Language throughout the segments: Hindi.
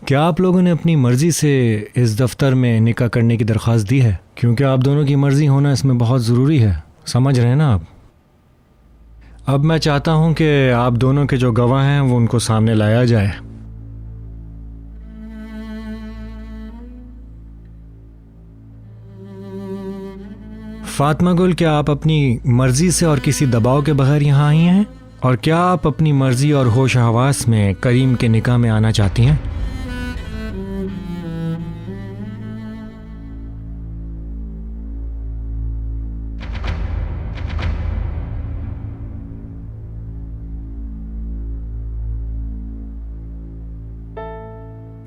क्या आप लोगों ने अपनी मर्ज़ी से इस दफ्तर में निकाह करने की दरख्वास्त दी है? क्योंकि आप दोनों की मर्ज़ी होना इसमें बहुत ज़रूरी है, समझ रहे हैं ना आप? अब मैं चाहता हूं कि आप दोनों के जो गवाह हैं वो उनको सामने लाया जाए। फातिमा गुल, क्या आप अपनी मर्ज़ी से और किसी दबाव के बगैर यहाँ आई हैं? और क्या आप अपनी मर्ज़ी और होश हवास में करीम के निकाह में आना चाहती हैं?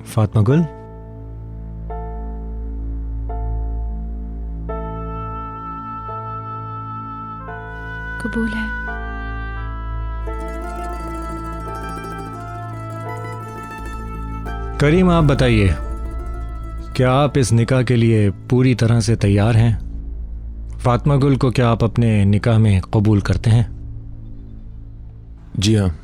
फातिमा गुल, कबूल है। करीम आप बताइए, क्या आप इस निकाह के लिए पूरी तरह से तैयार हैं? फातिमा गुल को क्या आप अपने निकाह में कबूल करते हैं? जी हाँ।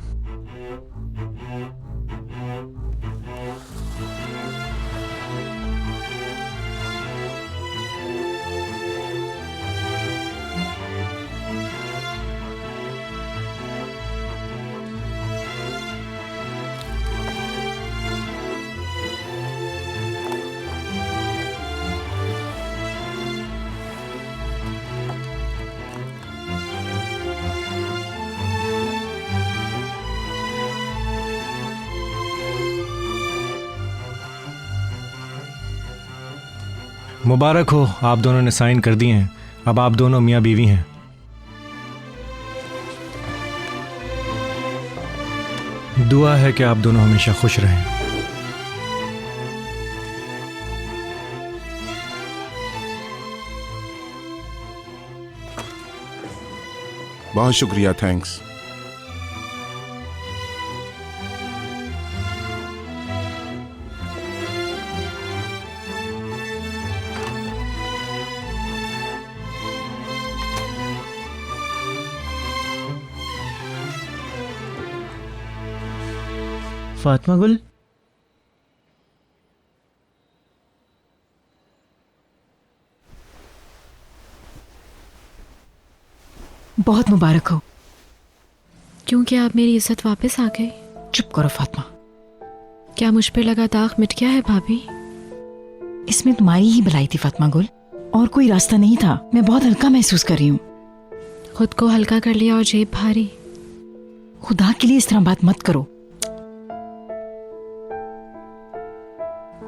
मुबारक हो, आप दोनों ने साइन कर दिए हैं। अब आप दोनों मियाँ बीवी हैं। दुआ है कि आप दोनों हमेशा खुश रहें। बहुत शुक्रिया, थैंक्स। फातिमा गुल, बहुत मुबारक हो। क्योंकि आप मेरी इज्जत वापस आ गई। चुप करो फातिमा, क्या मुझ पे लगा दाग मिट गया है भाभी? इसमें तुम्हारी ही भलाई थी फातिमा गुल, और कोई रास्ता नहीं था। मैं बहुत हल्का महसूस कर रही हूँ। खुद को हल्का कर लिया और जेब भारी। खुदा के लिए इस तरह बात मत करो।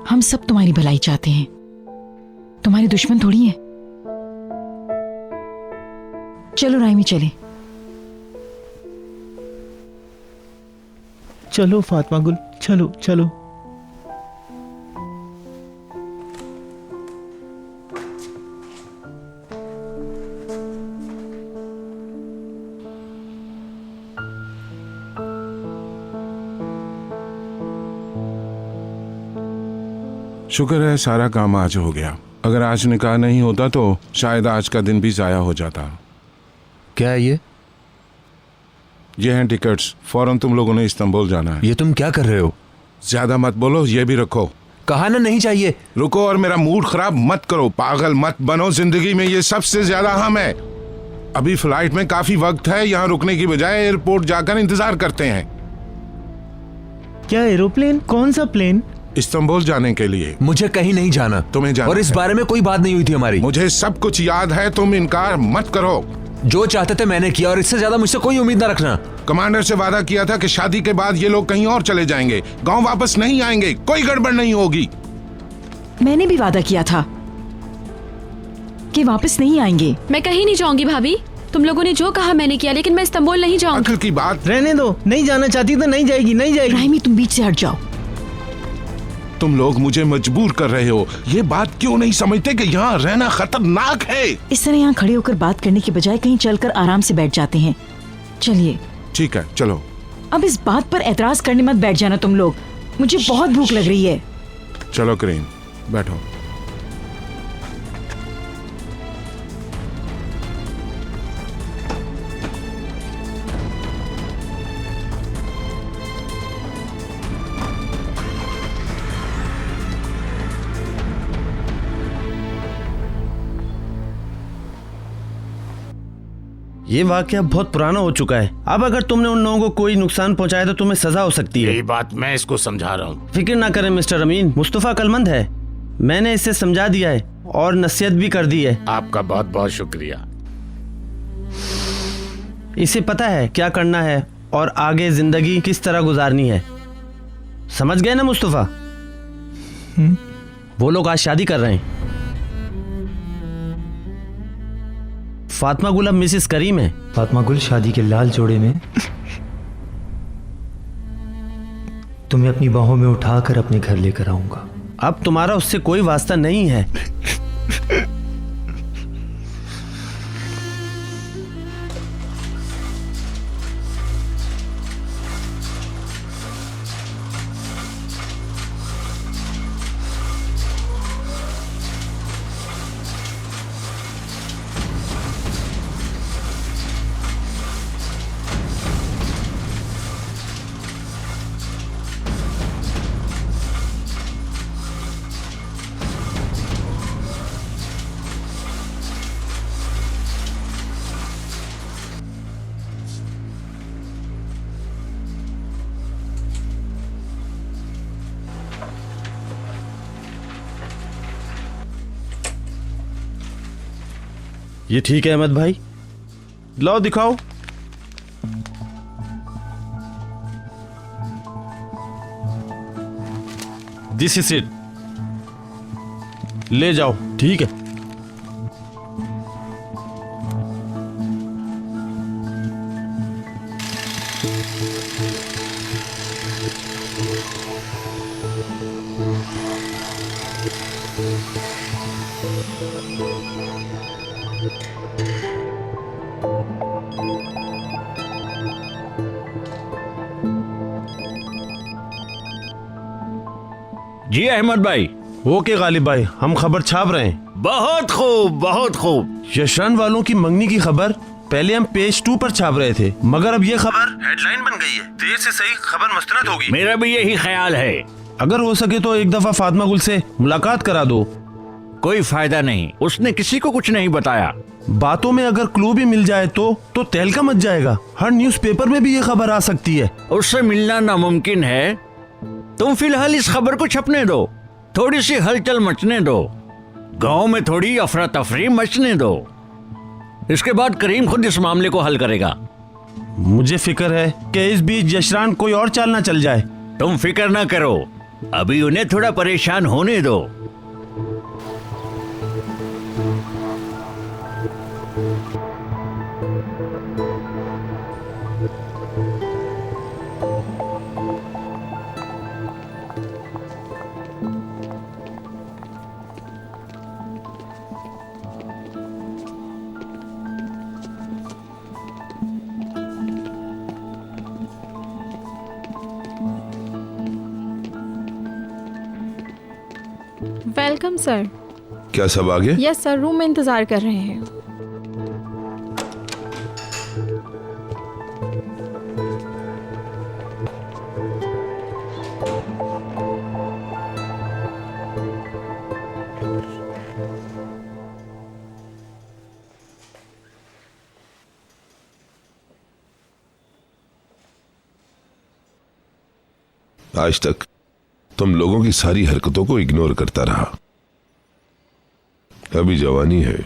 हम सब तुम्हारी भलाई चाहते हैं, तुम्हारे दुश्मन थोड़ी हैं। चलो राइमी चले। चलो फातिमा गुल, चलो चलो। शुक्र है सारा काम आज हो गया। अगर आज निकाह नहीं होता तो शायद आज का दिन भी जाया हो जाता। क्या है ये? ये हैं टिकट्स, फौरन तुम लोगों ने इस्तांबुल जाना है। ये तुम क्या कर रहे हो? ज्यादा मत बोलो, ये भी रखो। कहा ना नहीं चाहिए। रुको और मेरा मूड खराब मत करो। पागल मत बनो, जिंदगी में ये सबसे ज्यादा अहम है। अभी फ्लाइट में काफी वक्त है, यहाँ रुकने की बजाय एयरपोर्ट जाकर इंतजार करते हैं। क्या एरोप्लेन? कौन सा प्लेन? इस्तांबुल जाने के लिए। मुझे कहीं नहीं जाना। तुम्हें जाना और इस है। बारे में कोई बात नहीं हुई थी हमारी। मुझे सब कुछ याद है, तुम इनकार मत करो। जो चाहते थे मैंने किया, और इससे ज्यादा मुझसे कोई उम्मीद ना रखना। कमांडर से वादा किया था कि शादी के बाद ये लोग कहीं और चले जाएंगे, गांव वापस नहीं आएंगे, कोई गड़बड़ नहीं होगी। मैंने भी वादा किया था कि वापस नहीं आएंगे। मैं कहीं नहीं जाऊंगी भाभी। तुम लोगों ने जो कहा मैंने किया, लेकिन मैं इस्तांबुल नहीं जाऊंगी। अकल की बात। रहने दो, नहीं जाना चाहती तो नहीं जाएगी, नहीं जाएगी। राइमी तुम बीच से हट जाओ। तुम लोग मुझे मजबूर कर रहे हो। ये बात क्यों नहीं समझते कि यहाँ रहना खतरनाक है? इस तरह यहाँ खड़े होकर बात करने के बजाय कहीं चलकर आराम से बैठ जाते हैं। चलिए। ठीक है, चलो। अब इस बात पर एतराज करने मत बैठ जाना तुम लोग। मुझे बहुत भूख लग रही है। चलो करीम, बैठो। ये वाकया बहुत पुराना हो चुका है। अब अगर तुमने उन लोगों को कोई नुकसान पहुंचाया तो तुम्हें सजा हो सकती है। यही बात मैं इसको समझा रहा हूँ। फिक्र ना करें मिस्टर अमीन, मुस्तफ़ा अक्लमंद है। मैंने इसे समझा दिया है और नसीहत भी कर दी है। आपका बहुत बहुत शुक्रिया। इसे पता है क्या करना है और आगे जिंदगी किस तरह गुजारनी है। समझ गए ना मुस्तफ़ा? वो लोग आज शादी कर रहे हैं। फातिमा गुल अब मिसेस करीम है। फातिमा गुल शादी के लाल जोड़े में तुम्हें अपनी बाहों में उठाकर अपने घर लेकर आऊंगा। अब तुम्हारा उससे कोई वास्ता नहीं है। ये ठीक है अहमद भाई, लाओ दिखाओ। दिस इज इट, ले जाओ। ठीक है। जी अहमद भाई। ओके गालिब भाई, हम खबर छाप रहे हैं। बहुत खूब, बहुत खूब। यशरन वालों की मंगनी की खबर पहले हम पेज 2 पर छाप रहे थे, मगर अब ये खबर हेडलाइन बन गई है। देर से सही खबर मस्तनद होगी। मेरा भी यही ख्याल है। अगर हो सके तो एक दफा फातिमा गुल से मुलाकात करा दो। कोई फायदा नहीं, उसने किसी को कुछ नहीं बताया। बातों में अगर क्लू भी मिल जाए तो तहलका मच जाएगा। हर न्यूज़पेपर में भी ये खबर आ सकती है। उससे मिलना नामुमकिन है। तुम फिलहाल इस खबर को छपने दो, थोड़ी सी हलचल मचने दो, गांव में थोड़ी अफरा तफरी मचने दो। इसके बाद करीम खुद इस मामले को हल करेगा। मुझे फिक्र है कि इस बीच यशरान कोई और चाल ना चल जाए। तुम फिक्र ना करो, अभी उन्हें थोड़ा परेशान होने दो। Welcome sir. क्या सब आ गए? यस सर, रूम में इंतजार कर रहे हैं। आज तक तुम लोगों की सारी हरकतों को इग्नोर करता रहा। अभी जवानी है,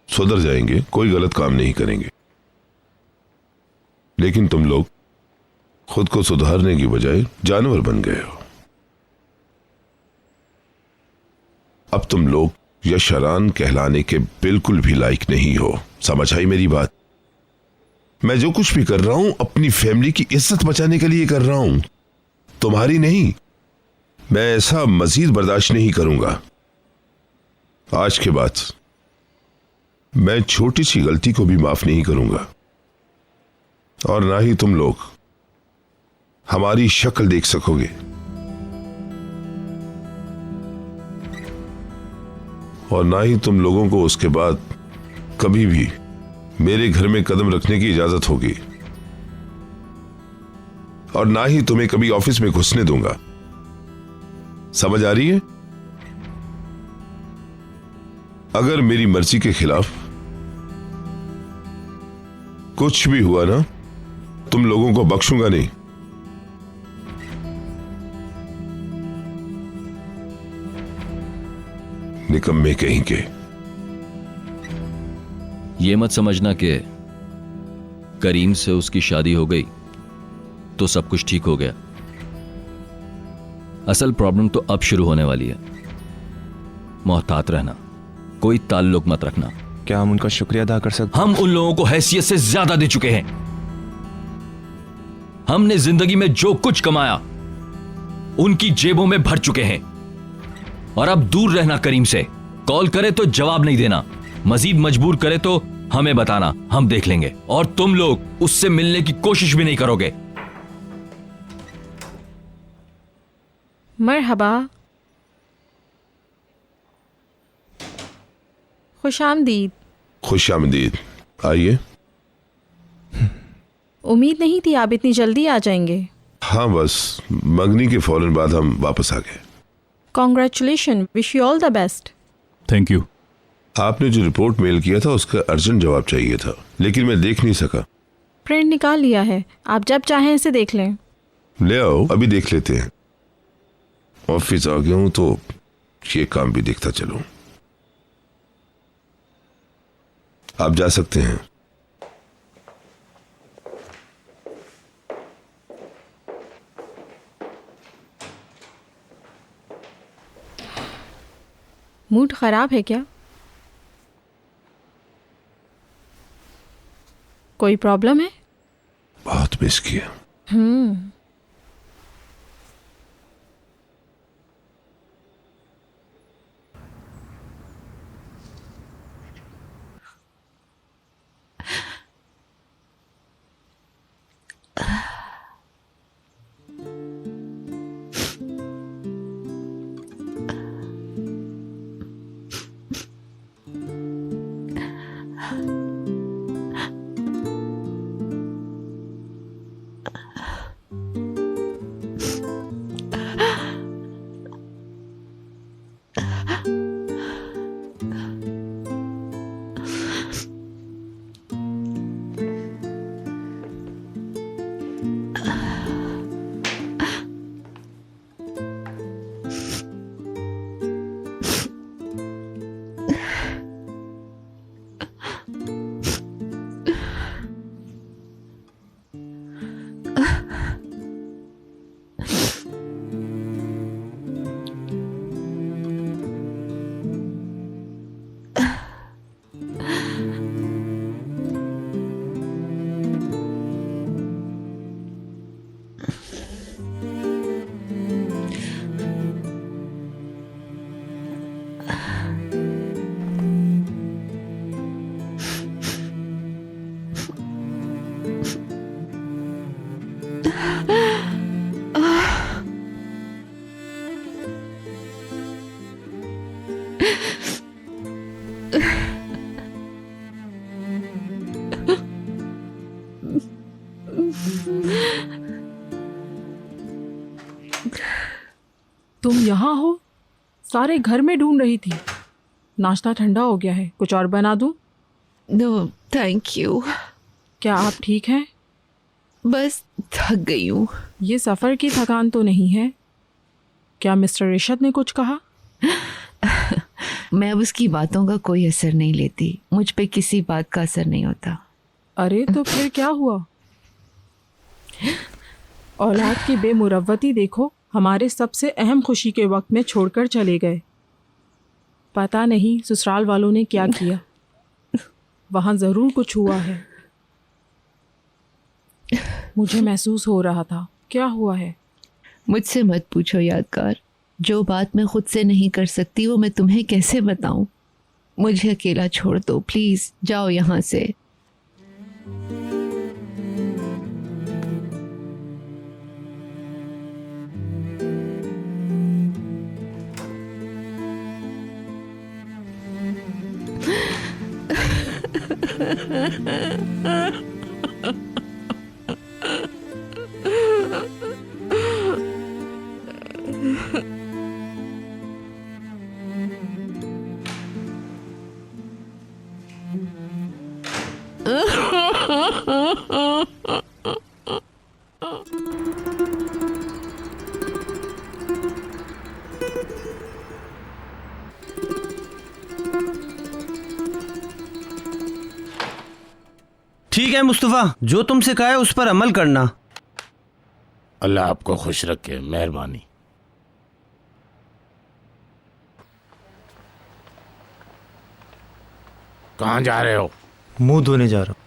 सुधर जाएंगे, कोई गलत काम नहीं करेंगे। लेकिन तुम लोग खुद को सुधारने की बजाय जानवर बन गए हो। अब तुम लोग यशरान कहलाने के बिल्कुल भी लायक नहीं हो। समझ आई मेरी बात? मैं जो कुछ भी कर रहा हूं अपनी फैमिली की इज्जत बचाने के लिए कर रहा हूं, तुम्हारी नहीं। मैं ऐसा मजीद बर्दाश्त नहीं करूंगा। आज के बाद मैं छोटी सी गलती को भी माफ नहीं करूंगा, और ना ही तुम लोग हमारी शक्ल देख सकोगे। और ना ही तुम लोगों को उसके बाद कभी भी मेरे घर में कदम रखने की इजाजत होगी, और ना ही तुम्हें कभी ऑफिस में घुसने दूंगा। समझ आ रही है? अगर मेरी मर्जी के खिलाफ कुछ भी हुआ ना, तुम लोगों को बख्शूंगा नहीं। निकम्मे कहीं के। ये मत समझना कि करीम से उसकी शादी हो गई तो सब कुछ ठीक हो गया। असल प्रॉब्लम तो अब शुरू होने वाली है। मोहतात रहना, कोई ताल्लुक मत रखना। क्या हम उनका शुक्रिया अदा कर सकते? हम उन लोगों को हैसियत से ज्यादा दे चुके हैं। हमने जिंदगी में जो कुछ कमाया उनकी जेबों में भर चुके हैं। और अब दूर रहना करीम से। कॉल करे तो जवाब नहीं देना, मजीद मजबूर करे तो हमें बताना, हम देख लेंगे। और तुम लोग उससे मिलने की कोशिश भी नहीं करोगे। मरहबा, खुशामदीद। खुश आमदीद। आइए। उम्मीद नहीं थी आप इतनी जल्दी आ जाएंगे। हाँ, बस मंगनी के फौरन बाद हम वापस आ गए। Congratulation, wish you all the best. Thank you. आपने जो रिपोर्ट मेल किया था उसका अर्जेंट जवाब चाहिए था, लेकिन मैं देख नहीं सका। प्रिंट निकाल लिया है, आप जब चाहें इसे देख लें। ले आओ, अभी देख लेते हैं। ऑफिस आ गया हूं तो ये काम भी देखता चलूं। आप जा सकते हैं। मूड खराब है क्या? कोई प्रॉब्लम है? बहुत मिस किया। तुम यहाँ हो? सारे घर में ढूंढ रही थी। नाश्ता ठंडा हो गया है, कुछ और बना दूं? No thank you. क्या आप ठीक हैं? बस थक गई हूँ। ये सफ़र की थकान तो नहीं है? क्या मिस्टर रिशद ने कुछ कहा? मैं अब उसकी बातों का कोई असर नहीं लेती। मुझ पे किसी बात का असर नहीं होता। अरे तो फिर क्या हुआ? औलाद की बेमुरव्वती देखो, हमारे सबसे अहम खुशी के वक्त में छोड़कर चले गए। पता नहीं ससुराल वालों ने क्या किया। वहाँ ज़रूर कुछ हुआ है। मुझे महसूस हो रहा था। क्या हुआ है? मुझसे मत पूछो यादगार। जो बात मैं खुद से नहीं कर सकती वो मैं तुम्हें कैसे बताऊं। मुझे अकेला छोड़ दो प्लीज़। जाओ यहाँ से। ठीक है मुस्तफा, जो तुमसे कहा है उस पर अमल करना। अल्लाह आपको खुश रखे, मेहरबानी। कहाँ जा रहे हो? मुंह धोने जा रहा हूँ।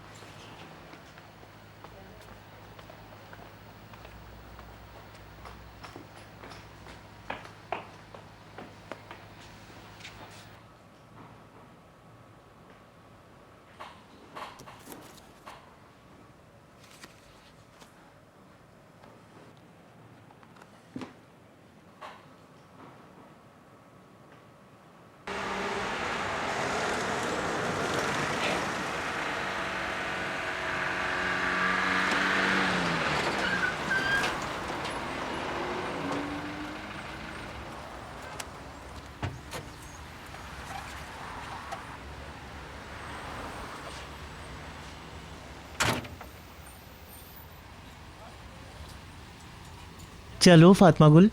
चलो फातिमा गुल,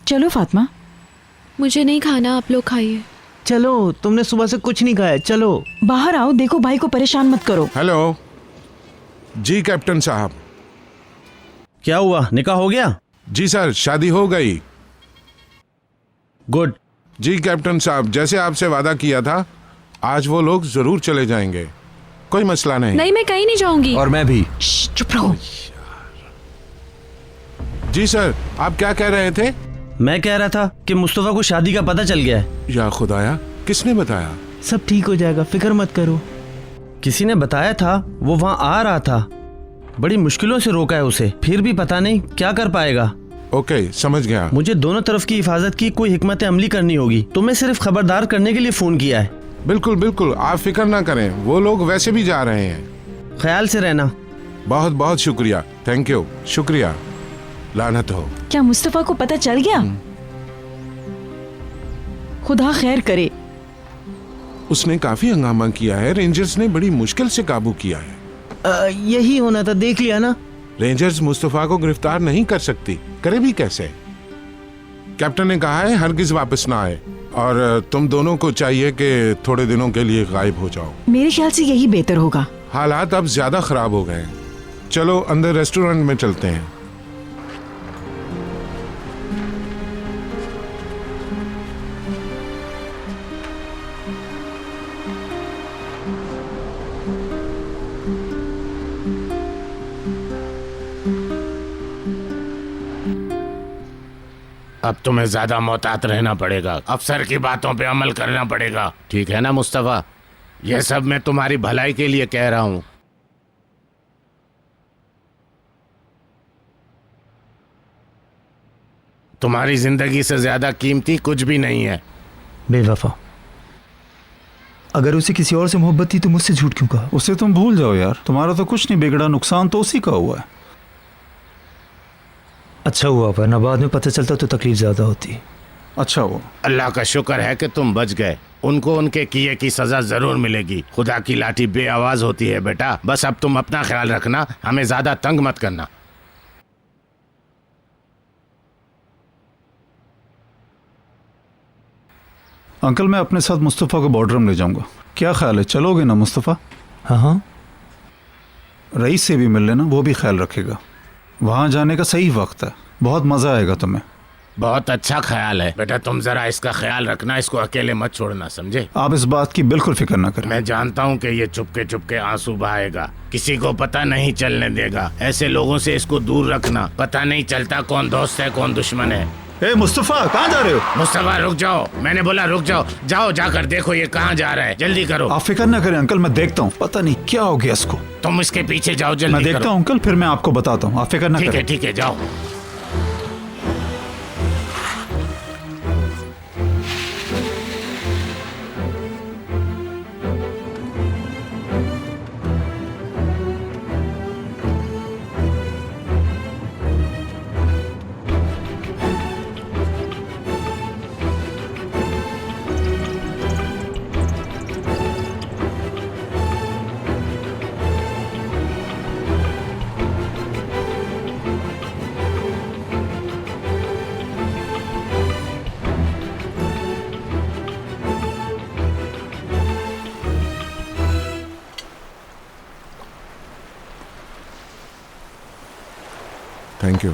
चलो फातिमा। मुझे नहीं खाना, आप लोग खाइए। चलो, तुमने सुबह से कुछ नहीं खाया, चलो। बाहर आओ, देखो भाई को परेशान मत करो। हेलो जी कैप्टन साहब। क्या हुआ, निकाह हो गया? जी सर, शादी हो गई। गुड। जी कैप्टन साहब, जैसे आपसे वादा किया था, आज वो लोग जरूर चले जाएंगे, कोई मसला नहीं। नहीं, मैं कहीं नहीं जाऊंगी। और मैं भी। चुप रहो। जी सर, आप क्या कह रहे थे? मैं कह रहा था कि मुस्तफा को शादी का पता चल गया है। या खुदाया, किसने बताया? सब ठीक हो जाएगा, फिक्र मत करो। किसी ने बताया था, वो वहाँ आ रहा था। बड़ी मुश्किलों से रोका है उसे, फिर भी पता नहीं क्या कर पाएगा। ओके, समझ गया। मुझे दोनों तरफ की हिफाजत की कोई हिकमत अमली करनी होगी, तो मैं सिर्फ खबरदार करने के लिए फोन किया है। बिल्कुल बिल्कुल, आप फिक्र ना करें, वो लोग वैसे भी जा रहे हैं। ख्याल से रहना। बहुत बहुत शुक्रिया, थैंक यू, शुक्रिया। लानत हो। क्या मुस्तफा को पता चल गया? खुदा खैर करे। उसने काफी हंगामा किया है, रेंजर्स ने बड़ी मुश्किल से काबू किया है। यही होना था, देख लिया ना। रेंजर्स मुस्तफा को गिरफ्तार नहीं कर सकती, करे भी कैसे? कैप्टन ने कहा है हरगिज वापस ना आए, और तुम दोनों को चाहिए कि थोड़े दिनों के लिए गायब हो जाओ। मेरे ख्याल से यही बेहतर होगा। हालात अब ज्यादा खराब हो गए हैं। चलो अंदर रेस्टोरेंट में चलते हैं। अब तुम्हें ज्यादा मोहतात रहना पड़ेगा, अफसर की बातों पे अमल करना पड़ेगा, ठीक है ना मुस्तफा? यह सब मैं तुम्हारी भलाई के लिए कह रहा हूं। तुम्हारी जिंदगी से ज्यादा कीमती कुछ भी नहीं है। बेवफा, अगर उसे किसी और से मोहब्बत थी तो मुझसे झूठ क्यों कहा? उसे तुम भूल जाओ यार, तुम्हारा तो कुछ नहीं बिगड़ा, नुकसान तो उसी का हुआ है। अच्छा हुआ, वरना बाद में पता चलता तो तकलीफ ज्यादा होती। अच्छा हुआ। अल्लाह का शुक्र है कि तुम बच गए। उनको उनके किए की सजा जरूर मिलेगी। खुदा की लाठी बेआवाज होती है बेटा। बस अब तुम अपना ख्याल रखना, हमें ज्यादा तंग मत करना। अंकल, मैं अपने साथ मुस्तफ़ा को बॉर्डर में ले जाऊंगा, क्या ख्याल है? चलोगे ना मुस्तफ़ा? हाँ हाँ। रईस से भी मिल लेना, वो भी ख्याल रखेगा। वहाँ जाने का सही वक्त है, बहुत मज़ा आएगा तुम्हें। बहुत अच्छा ख्याल है बेटा, तुम जरा इसका ख्याल रखना, इसको अकेले मत छोड़ना, समझे? आप इस बात की बिल्कुल फिक्र ना करें। मैं जानता हूँ कि ये चुपके चुपके आंसू बहाएगा, किसी को पता नहीं चलने देगा। ऐसे लोगों से इसको दूर रखना, पता नहीं चलता कौन दोस्त है कौन दुश्मन है। ए मुस्तफ़ा, कहाँ जा रहे हो? मुस्तफा रुक जाओ, मैंने बोला रुक जाओ। जाओ, जाकर देखो ये कहाँ जा रहा है, जल्दी करो। आप फिक्र ना करें अंकल, मैं देखता हूँ, पता नहीं क्या हो गया इसको। तुम इसके पीछे जाओ, जल्दी मैं देखता हूँ अंकल, फिर मैं आपको बताता हूँ, आप फिक्र ना करें। ठीक है, जाओ। Thank you.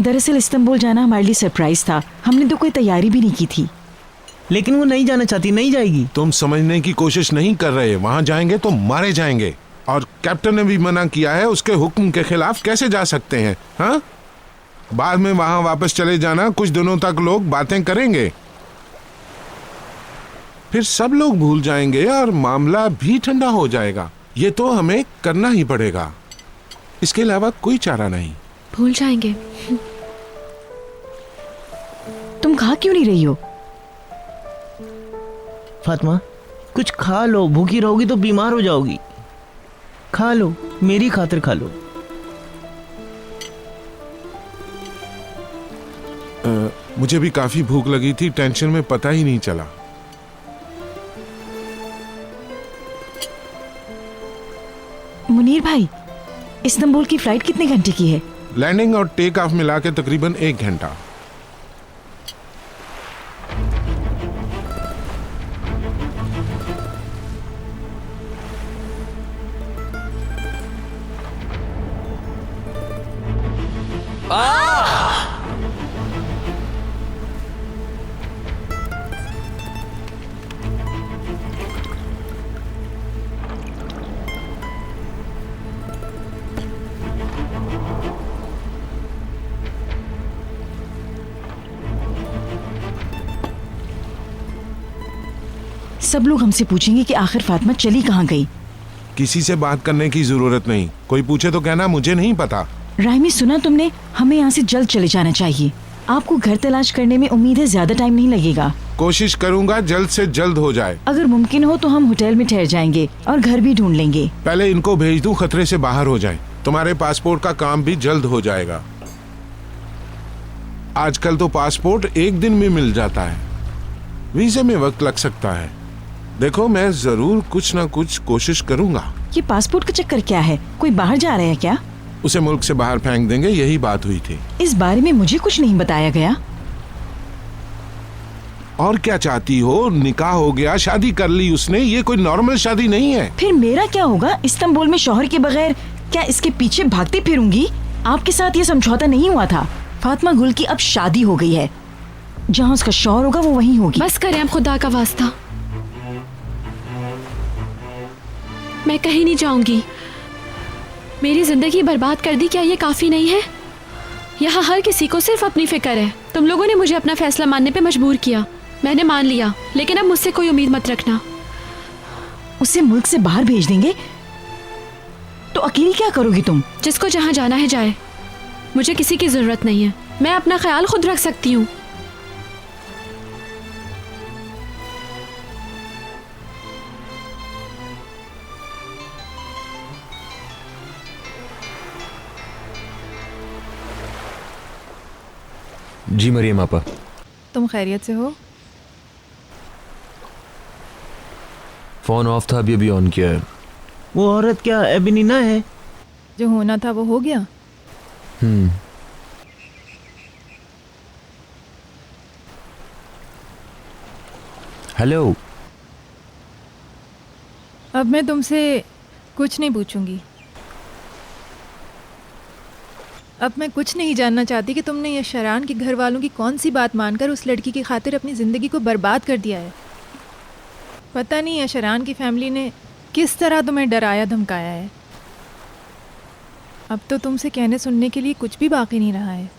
दरअसल इस्तांबुल जाना हमारे लिए सरप्राइज था, हमने तो कोई तैयारी भी नहीं की थी। लेकिन वो नहीं जाना चाहती, नहीं जाएगी। तुम समझने की कोशिश नहीं कर रहे, वहां जाएंगे तो मारे जाएंगे, और कैप्टन ने भी मना किया है, उसके हुक्म के खिलाफ कैसे जा सकते हैं? हाँ, बाद में वहां वापस चले जाना, कुछ दिनों तक लोग बातें करेंगे, फिर सब लोग भूल जाएंगे और मामला भी ठंडा हो जाएगा। ये तो हमें करना ही पड़ेगा, इसके अलावा कोई चारा नहीं। भूल जाएंगे? तुम खा क्यों नहीं रही हो? फातिमा, कुछ खा लो, भूखी रहोगी तो बीमार हो जाओगी। खा लो, मेरी खातिर खा लो। मुझे भी काफी भूख लगी थी, टेंशन में पता ही नहीं चला। मुनीर भाई, इस्तांबुल की फ्लाइट कितने घंटे की है? लैंडिंग और टेक ऑफ मिला के तकरीबन 1 घंटा। सब लोग हमसे पूछेंगे कि आखिर फातिमा चली कहाँ गई। किसी से बात करने की जरूरत नहीं, कोई पूछे तो कहना मुझे नहीं पता। राइमी, सुना तुमने? हमें यहाँ से जल्द चले जाना चाहिए। आपको घर तलाश करने में उम्मीद है ज्यादा टाइम नहीं लगेगा। कोशिश करूंगा जल्द से जल्द हो जाए। अगर मुमकिन हो तो हम होटल में ठहर जाएंगे और घर भी ढूंढ लेंगे। पहले इनको भेज दूं, खतरे से बाहर हो जाएं। तुम्हारे पासपोर्ट का काम भी जल्द हो जाएगा। आजकल तो पासपोर्ट 1 दिन में मिल जाता है, वीजे में वक्त लग सकता है। देखो, मैं जरूर कुछ ना कुछ कोशिश करूंगा। ये पासपोर्ट का चक्कर क्या है? कोई बाहर जा रहा है क्या? उसे मुल्क से बाहर फेंक देंगे, यही बात हुई थी। इस बारे में मुझे कुछ नहीं बताया गया। और क्या चाहती हो? निकाह हो गया, शादी कर ली उसने, ये कोई नॉर्मल शादी नहीं है। फिर मेरा क्या होगा? इस्तांबुल में शौहर के बगैर क्या इसके पीछे भागती फिरूंगी? आपके साथ ये समझौता नहीं हुआ था। फातिमा गुल की अब शादी हो गई है, जहाँ उसका शौहर होगा वो वहीं होगी। बस करें अब, खुदा का वास्ता। मैं कहीं नहीं जाऊंगी। मेरी जिंदगी बर्बाद कर दी, क्या ये काफी नहीं है? यहाँ हर किसी को सिर्फ अपनी फिक्र है। तुम लोगों ने मुझे अपना फैसला मानने पे मजबूर किया, मैंने मान लिया, लेकिन अब मुझसे कोई उम्मीद मत रखना। उसे मुल्क से बाहर भेज देंगे तो अकेली क्या करोगी तुम? जिसको जहाँ जाना है जाए, मुझे किसी की जरूरत नहीं है। मैं अपना ख्याल खुद रख सकती हूँ। जी मरियम आपा। तुम खैरियत से हो? फोन ऑफ था, अभी ऑन किया है। वो औरत क्या एबिनीना है? जो होना था वो हो गया। हेलो। अब मैं तुमसे कुछ नहीं पूछूंगी। अब मैं कुछ नहीं जानना चाहती कि तुमने यशरान के घर वालों की कौन सी बात मानकर उस लड़की की खातिर अपनी ज़िंदगी को बर्बाद कर दिया है। पता नहीं यशरान की फैमिली ने किस तरह तुम्हें डराया धमकाया है। अब तो तुमसे कहने सुनने के लिए कुछ भी बाकी नहीं रहा है।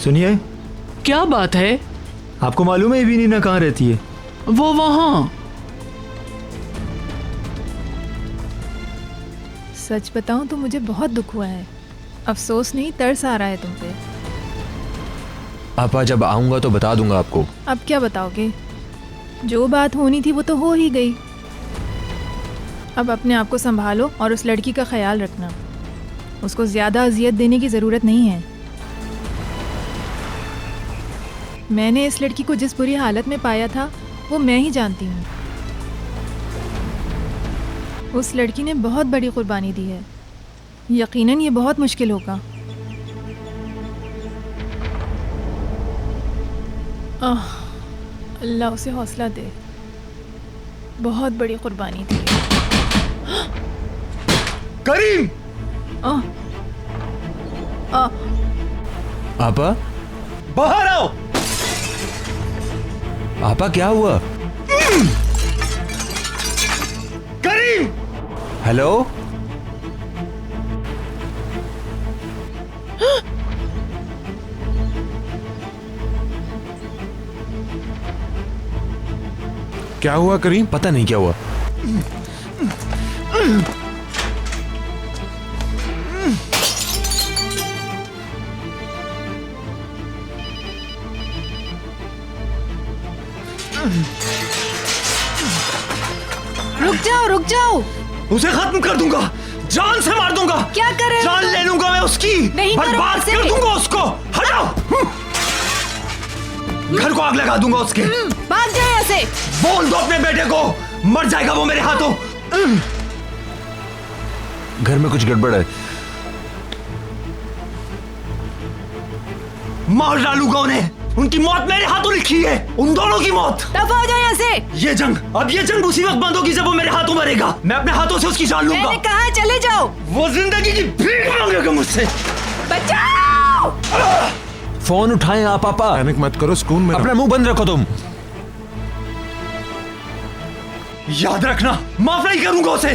सुनिए, क्या बात है? आपको मालूम है एबिनीना कहाँ रहती है? वो वहाँ। सच बताऊं तो मुझे बहुत दुख हुआ है। अफसोस नहीं, तरस आ रहा है तुम पे। आपा जब आऊंगा तो बता दूंगा आपको। अब क्या बताओगे? जो बात होनी थी वो तो हो ही गई। अब अपने आप को संभालो और उस लड़की का ख्याल रखना। उसको ज़्यादा अजियत देने की ज़रूरत नहीं है। मैंने इस लड़की को जिस बुरी हालत में पाया था वो मैं ही जानती हूँ। उस लड़की ने बहुत बड़ी कुर्बानी दी है। यकीनन ये बहुत मुश्किल होगा। अल्लाह उसे हौसला दे। बहुत बड़ी कुर्बानी दी है। करीम! आपा, बाहर आओ! आपा क्या हुआ? करीम! हेलो? क्या हुआ करीम? पता नहीं क्या हुआ। रुक जाओ। उसे खत्म कर दूंगा, जान से मार दूंगा। क्या कर रहे हो? जान ले लूंगा मैं उसकी, नहीं बर्बाद कर दूंगा उसको। हटाओ! घर को आग लगा दूंगा उसके। भाग जाओ यहाँ से। बोल दो अपने बेटे को, मर जाएगा वो मेरे हाथों। घर में कुछ गड़बड़ है। मार डालूंगा उन्हें। उनकी मौत मेरे हाथों लिखी है, उन दोनों की मौत। दफा हो जाओ यहाँ से। ये जंग उसी वक्त बंद होगी जब वो मेरे हाथों मरेगा। मैं अपने हाथों से उसकी जान लूंगा। मैंने कहा चले जाओ। वो जिंदगी की भीख मांगेगा मुझसे। बचाओ! फोन उठाएं आप पापा। पैनिक मत करो, सुकून में अपना मुंह बंद रखो तुम। याद रखना, माफ नहीं करूंगा उसे।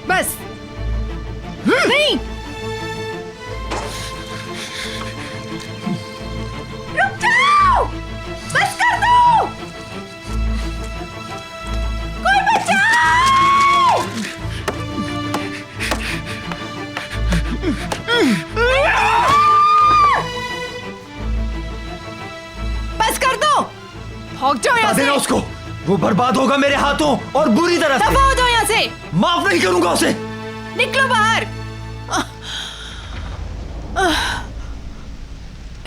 बस नहीं। रुक जाओ, बस कर दो। कोई बचाओ! बस कर दो। भाग जाओ यहाँ से। उसको, वो बर्बाद होगा मेरे हाथों और बुरी तरह से। दफा हो जाओ यहाँ से। माफ नहीं करूंगा उसे। निकलो बाहर।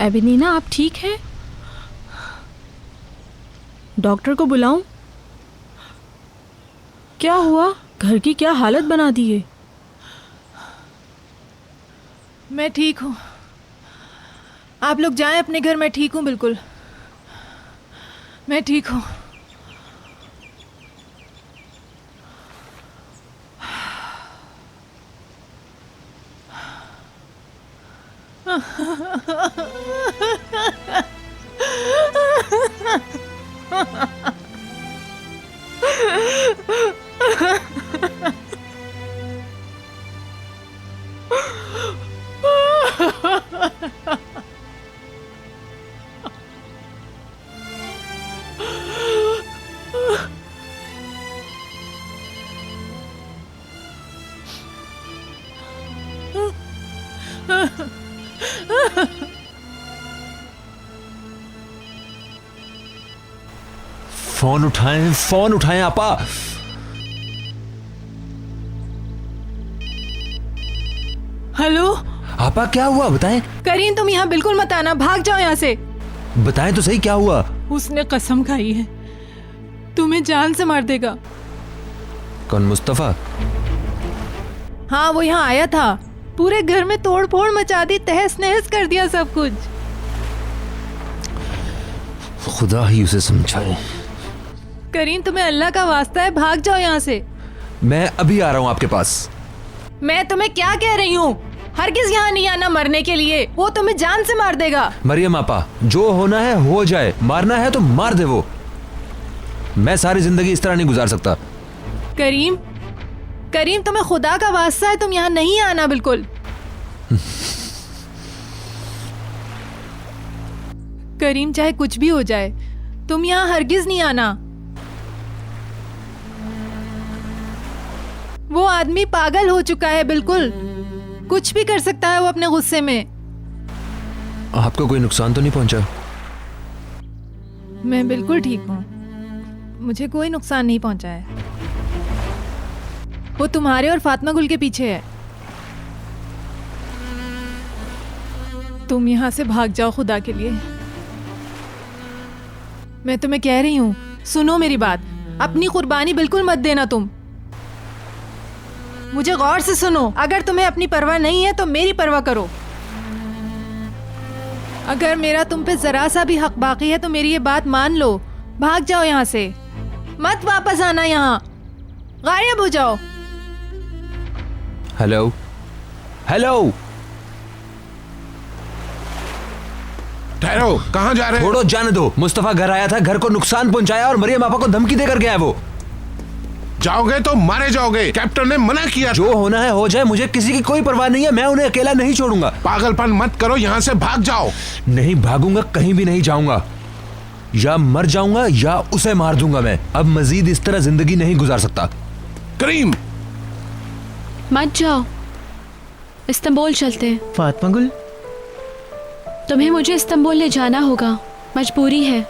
एबिनीना, आप ठीक हैं? डॉक्टर को बुलाऊं? क्या हुआ? घर की क्या हालत बना दी है? मैं ठीक हूँ। आप लोग जाएं अपने घर। मैं ठीक हूँ, बिल्कुल मैं ठीक हूँ। फोन उठाएं आपा। हेलो आपा, क्या हुआ बताएं। करीम, तुम यहाँ बिल्कुल मत आना। भाग जाओ यहाँ से। बताएं तो सही क्या हुआ। उसने कसम खाई है, तुम्हें जान से मार देगा। कौन, मुस्तफा? हाँ, वो यहाँ आया था। पूरे घर में तोड़ फोड़ मचा दी, तहस नहस कर दिया सब कुछ। खुदा ही उसे समझाए। करीम, तुम्हें अल्लाह का वास्ता है, भाग जाओ यहाँ से। मैं अभी आ रहा हूँ आपके पास। मैं तुम्हें क्या कह रही हूँ? हरगिज़ यहाँ नहीं आना मरने के लिए। वो तुम्हें जान से मार देगा। मरियम आपा, जो होना है हो जाए, मारना है तो मार दे वो। मैं सारी जिंदगी इस तरह नहीं गुजार सकता। करीम, करीम, तुम्हें खुदा का वास्ता है, तुम यहाँ नहीं आना बिल्कुल। करीम, चाहे कुछ भी हो जाए, तुम यहाँ हरगिज नहीं आना। वो आदमी पागल हो चुका है, बिल्कुल कुछ भी कर सकता है वो अपने गुस्से में। आपको कोई नुकसान तो नहीं पहुंचा? मैं बिल्कुल ठीक हूँ। मुझे कोई नुकसान नहीं पहुंचा है। वो तुम्हारे और फातिमा गुल के पीछे है। तुम यहाँ से भाग जाओ खुदा के लिए। मैं तुम्हें कह रही हूँ, सुनो मेरी बात, अपनी कुर्बानी बिल्कुल मत देना तुम। मुझे गौर से सुनो, अगर तुम्हें अपनी परवाह नहीं है तो मेरी परवाह करो। अगर मेरा तुम पे जरा सा भी हक बाकी है तो मेरी ये बात मान लो। भाग जाओ यहाँ से, मत वापस आना, यहाँ गायब हो जाओ। हेलो हेलो, ठहरो, कहाँ जा रहे हो? छोड़ो, जाने दो। मुस्तफा घर आया था, घर को नुकसान पहुंचाया और मरियम आपा को धमकी देकर गया है। वो जाओगे तो मारे जाओगे, कैप्टन ने मना किया। जो होना है हो जाए, मुझे किसी की कोई परवाह नहीं है। मैं उन्हें अकेला नहीं छोड़ूंगा। पागलपन मत करो, यहाँ से भाग जाओ। नहीं भागूंगा, कहीं भी नहीं जाऊंगा। या मर जाऊंगा या उसे मार दूंगा। मैं अब मजीद इस तरह जिंदगी नहीं गुजार सकता। करीम, मत जाओ, इस्तांबुल चलते हैं। फातिमा गुल, तुम्हें मुझे इस्तांबुल ले जाना होगा, मजबूरी है।